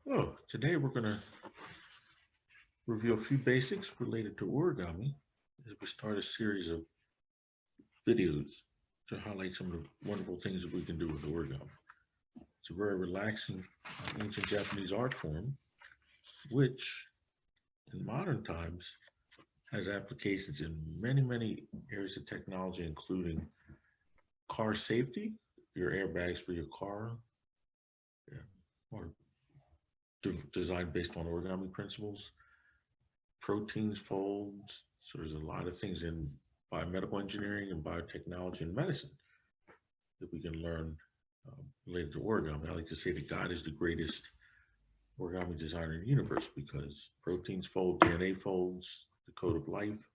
Oh, today we're going to review a few basics related to origami as we start a series of videos to highlight some of the wonderful things that we can do with origami. It's a very relaxing ancient Japanese art form, which in modern times has applications in many areas of technology, including car safety, your airbags for your car, yeah, are designed based on origami principles, proteins folds. So there's a lot of things in biomedical engineering and biotechnology and medicine that we can learn related to origami. I like to say that God is the greatest origami designer in the universe because proteins fold, DNA folds, the code of life.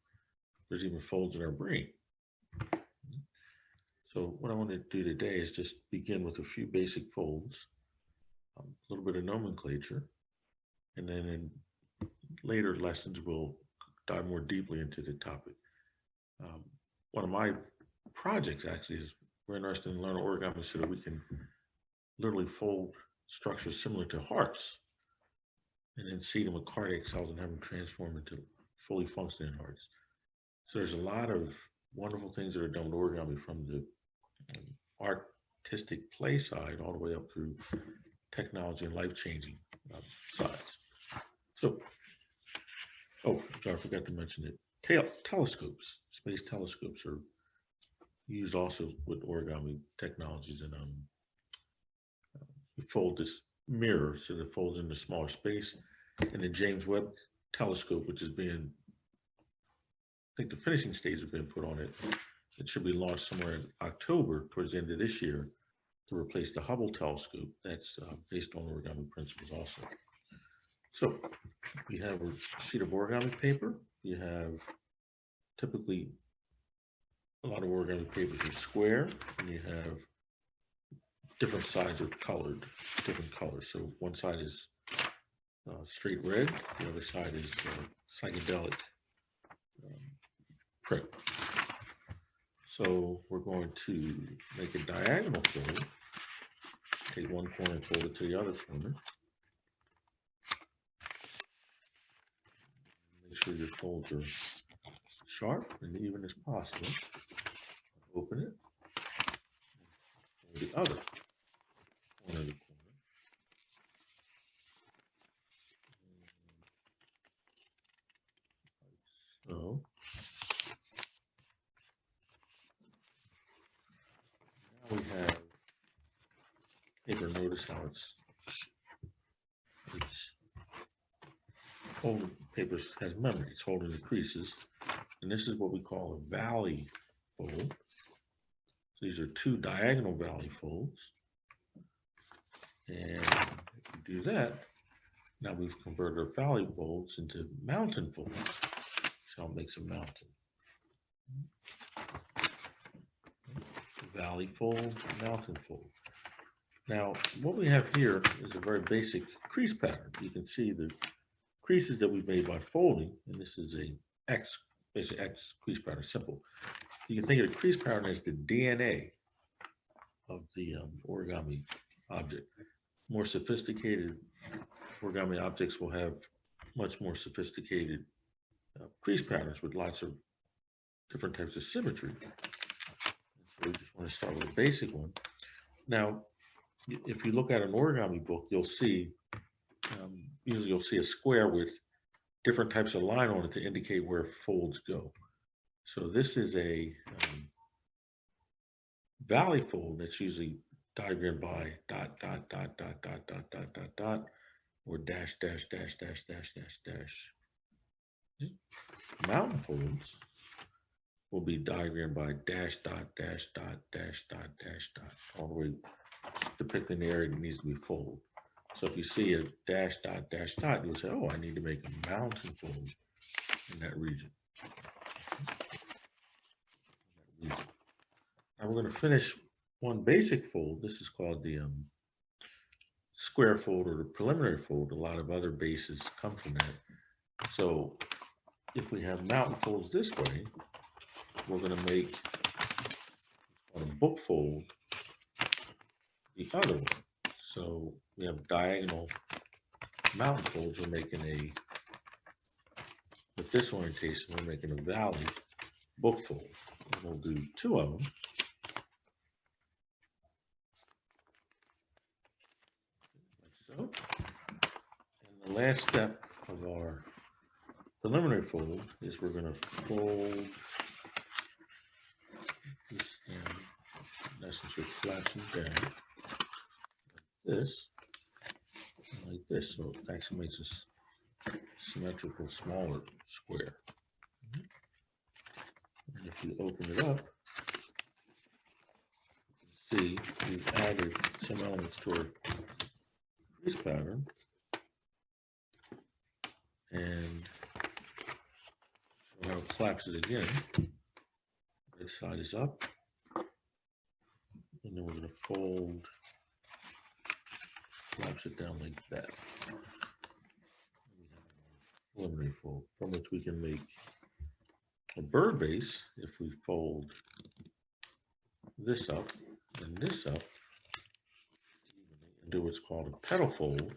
There's even folds in our brain. So what I want to do today is just begin with a few basic folds, a little bit of nomenclature, and then in later lessons we'll dive more deeply into the topic. One of my projects actually is we're interested in learning origami so that we can literally fold structures similar to hearts and then seed them with cardiac cells and have them transform into fully functioning hearts. So there's a lot of wonderful things that are done with origami from the artistic play side all the way up through technology and life-changing sides. So, oh, sorry, I forgot to mention it. Telescopes, space telescopes are used also with origami technologies, and we fold this mirror so that it folds into smaller space. And the James Webb telescope, which is being, I think the finishing stage has been put on it. It should be launched somewhere in October, towards the end of this year, to replace the Hubble telescope. That's based on origami principles also. So we have a sheet of origami paper. You have typically a lot of origami papers are square, and you have different sides are colored, different colors. So one side is straight red, the other side is psychedelic print. So we're going to make a diagonal fold. Take one corner and fold it to the other corner. Make sure your folds are sharp and even as possible. Open it. Fold the other corner of the corner. So now we have paper. Notice how it's holding, paper has memory. It's holding the creases, and this is what we call a valley fold. So these are two diagonal valley folds, and if we do that, now we've converted our valley folds into mountain folds. So I'll make some mountain. Valley fold, mountain fold. Now, what we have here is a very basic crease pattern. You can see the creases that we made by folding, and this is a X, basic X crease pattern, simple. You can think of the crease pattern as the DNA of the origami object. More sophisticated origami objects will have much more sophisticated crease patterns with lots of different types of symmetry. So we just want to start with a basic one. Now, if you look at an origami book, you'll see, usually you'll see a square with different types of line on it to indicate where folds go. So this is a valley fold that's usually diagrammed by dot, dot, dot, dot, dot, dot, dot, dot, dot, or dash, dash, dash, dash, dash, dash, dash. Mountain folds will be diagrammed by dash, dot, dash, dot, dash, dot, dash, dot, all the way depicting the area that needs to be folded. So if you see a dash, dot, dash, dot, you'll say, oh, I need to make a mountain fold in that region. Now we're going to finish one basic fold. This is called the square fold or the preliminary fold. A lot of other bases come from that. So if we have mountain folds this way, we're going to make on a book fold the other one. So we have diagonal mountain folds, we're making with this orientation, we're making a valley book fold. And we'll do 2 of them. Like so. And the last step of our preliminary fold is we're going to fold this down. In essence, we're collapsing down like this, and like this, so it actually makes a symmetrical, smaller square. And if you open it up, you can see we've added some elements to our crease pattern, and so now it collapses again. This side is up, and then we're going to fold, collapse it down like that. Preliminary fold from which we can make a bird base if we fold this up and this up and do what's called a petal fold